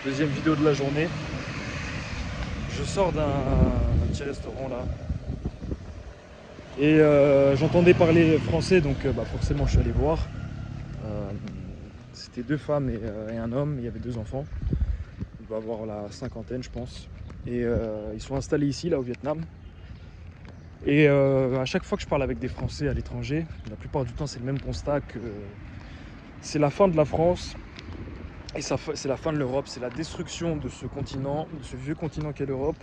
Deuxième vidéo de la journée. Je sors d'un petit restaurant là. Et j'entendais parler français, donc forcément je suis allé voir. C'était deux femmes et un homme, il y avait deux enfants. Il doit avoir la cinquantaine je pense. Et ils sont installés ici, là au Vietnam. Et à chaque fois que je parle avec des Français à l'étranger, la plupart du temps c'est le même constat que c'est la fin de la France. Et c'est la fin de l'Europe, c'est la destruction de ce continent, de ce vieux continent qu'est l'Europe.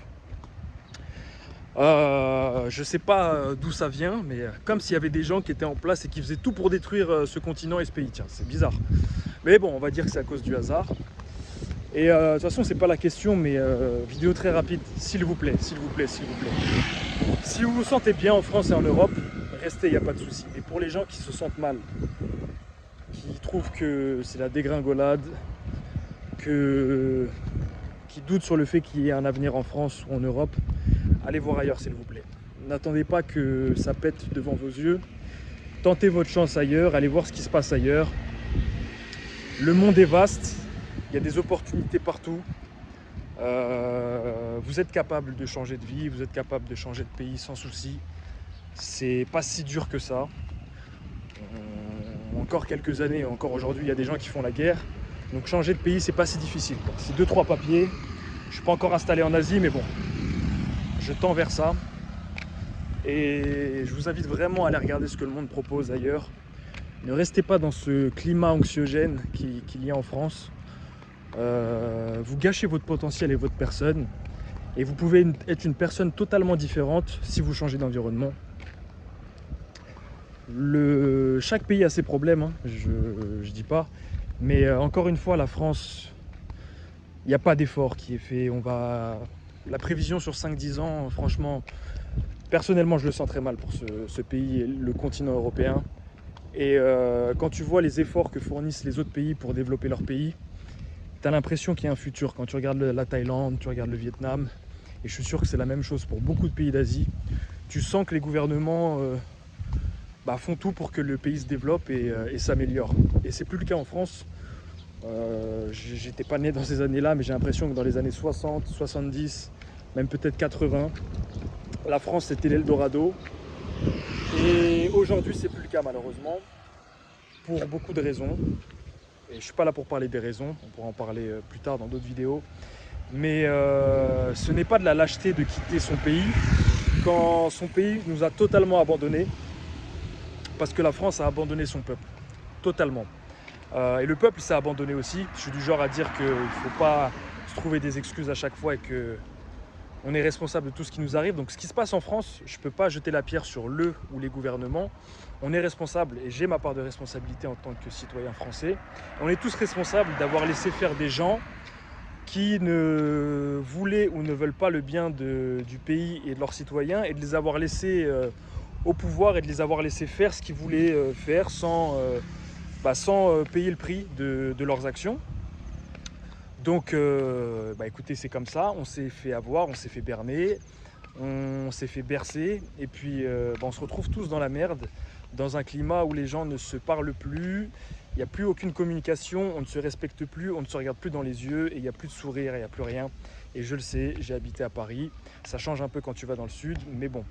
Je sais pas d'où ça vient, mais comme s'il y avait des gens qui étaient en place et qui faisaient tout pour détruire ce continent et ce pays. Tiens, c'est bizarre. Mais bon, on va dire que c'est à cause du hasard. Et de toute façon, c'est pas la question, mais vidéo très rapide, s'il vous plaît, s'il vous plaît, s'il vous plaît. Si vous vous sentez bien en France et en Europe, restez, il n'y a pas de souci. Mais pour les gens qui se sentent mal, qui trouvent que c'est la dégringolade, qui doutent sur le fait qu'il y ait un avenir en France ou en Europe, allez voir ailleurs s'il vous plaît. N'attendez pas que ça pète devant vos yeux. Tentez votre chance ailleurs, allez voir ce qui se passe ailleurs. Le monde est vaste, il y a des opportunités partout. Vous êtes capable de changer de vie, vous êtes capable de changer de pays sans souci. C'est pas si dur que ça. Encore quelques années, encore aujourd'hui, il y a des gens qui font la guerre. Donc changer de pays, c'est pas si difficile. C'est 2-3 papiers. Je suis pas encore installé en Asie, mais bon, je tends vers ça. Et je vous invite vraiment à aller regarder ce que le monde propose ailleurs. Ne restez pas dans ce climat anxiogène qu'il y a en France. Vous gâchez votre potentiel et votre personne. Et vous pouvez être une personne totalement différente si vous changez d'environnement. Chaque pays a ses problèmes, hein, je dis pas. Mais encore une fois, la France, il n'y a pas d'effort qui est fait. La prévision sur 5-10 ans, franchement, personnellement, je le sens très mal pour ce pays et le continent européen. Et quand tu vois les efforts que fournissent les autres pays pour développer leur pays, tu as l'impression qu'il y a un futur. Quand tu regardes la Thaïlande, tu regardes le Vietnam, et je suis sûr que c'est la même chose pour beaucoup de pays d'Asie, tu sens que les gouvernements font tout pour que le pays se développe et s'améliore. Et c'est plus le cas en France. J'étais pas né dans ces années-là, mais j'ai l'impression que dans les années 60, 70, même peut-être 80, la France c'était l'Eldorado. Et aujourd'hui c'est plus le cas malheureusement, pour beaucoup de raisons. Et je ne suis pas là pour parler des raisons, on pourra en parler plus tard dans d'autres vidéos. Mais ce n'est pas de la lâcheté de quitter son pays quand son pays nous a totalement abandonnés, parce que la France a abandonné son peuple, totalement. Et le peuple s'est abandonné aussi. Je suis du genre à dire qu'il ne faut pas se trouver des excuses à chaque fois et qu'on est responsable de tout ce qui nous arrive. Donc ce qui se passe en France, je ne peux pas jeter la pierre sur le ou les gouvernements. On est responsable et j'ai ma part de responsabilité en tant que citoyen français. On est tous responsables d'avoir laissé faire des gens qui ne voulaient ou ne veulent pas le bien du pays et de leurs citoyens, et de les avoir laissés au pouvoir et de les avoir laissés faire ce qu'ils voulaient faire sans payer le prix de leurs actions. Donc écoutez, c'est comme ça, on s'est fait avoir, on s'est fait berner, on s'est fait bercer, et puis on se retrouve tous dans la merde, dans un climat où les gens ne se parlent plus, il n'y a plus aucune communication, on ne se respecte plus, on ne se regarde plus dans les yeux, et il n'y a plus de sourire, il n'y a plus rien. Et je le sais, j'ai habité à Paris, ça change un peu quand tu vas dans le sud, mais bon.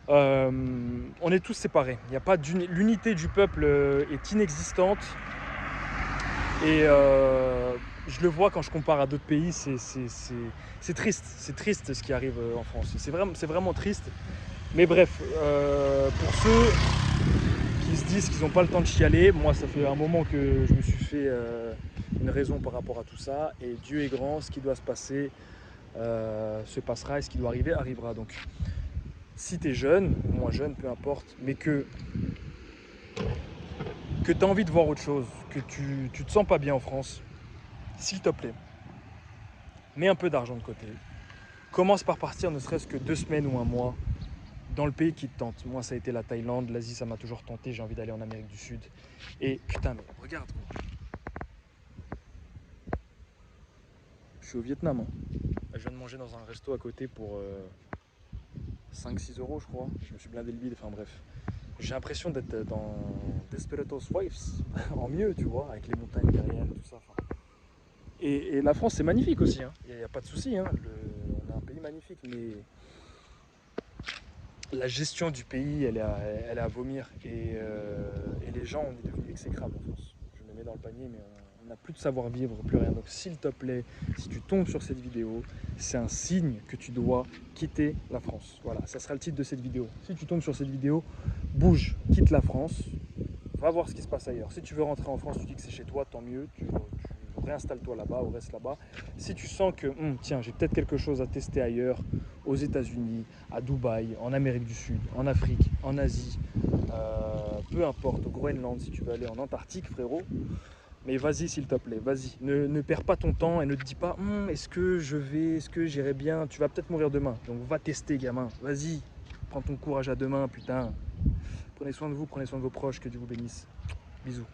On est tous séparés, il n'y a pas l'unité du peuple est inexistante, et je le vois quand je compare à d'autres pays, c'est triste ce qui arrive en France, c'est vraiment triste. Mais bref, pour ceux qui se disent qu'ils n'ont pas le temps de chialer, moi ça fait un moment que je me suis fait une raison par rapport à tout ça, et Dieu est grand, ce qui doit se passer se passera, et ce qui doit arriver arrivera. Donc si tu es jeune, ou moins jeune, peu importe, mais que tu as envie de voir autre chose, que tu te sens pas bien en France, s'il te plaît, mets un peu d'argent de côté. Commence par partir ne serait-ce que 2 semaines ou un mois dans le pays qui te tente. Moi, ça a été la Thaïlande, l'Asie, ça m'a toujours tenté. J'ai envie d'aller en Amérique du Sud. Et putain, mais regarde, gros. Je suis au Vietnam. Hein. Je viens de manger dans un resto à côté pour 5-6 euros, je crois. Je me suis blindé le bide, enfin bref. J'ai l'impression d'être dans Desperados Wives, en mieux, tu vois, avec les montagnes derrière et tout ça. Enfin, Et la France, c'est magnifique aussi, hein. Il n'y a pas de souci, hein. On a un pays magnifique, mais la gestion du pays, elle est à vomir. Et les gens, on est devenus exécrables en France. Je me mets dans le panier, mais on n'a plus de savoir-vivre, plus rien. Donc s'il te plaît, si tu tombes sur cette vidéo, c'est un signe que tu dois quitter la France. Voilà, ça sera le titre de cette vidéo. Si tu tombes sur cette vidéo, bouge, quitte la France, va voir ce qui se passe ailleurs. Si tu veux rentrer en France, tu dis que c'est chez toi, tant mieux. Tu réinstalles-toi là-bas ou reste là-bas. Si tu sens que, tiens, j'ai peut-être quelque chose à tester ailleurs, aux États-Unis, à Dubaï, en Amérique du Sud, en Afrique, en Asie, peu importe, au Groenland, si tu veux aller en Antarctique, frérot, mais vas-y s'il te plaît, vas-y. Ne perds pas ton temps et ne te dis pas, est-ce que j'irai bien, tu vas peut-être mourir demain. Donc va tester, gamin, vas-y, prends ton courage à deux mains, putain. Prenez soin de vous, prenez soin de vos proches, que Dieu vous bénisse. Bisous.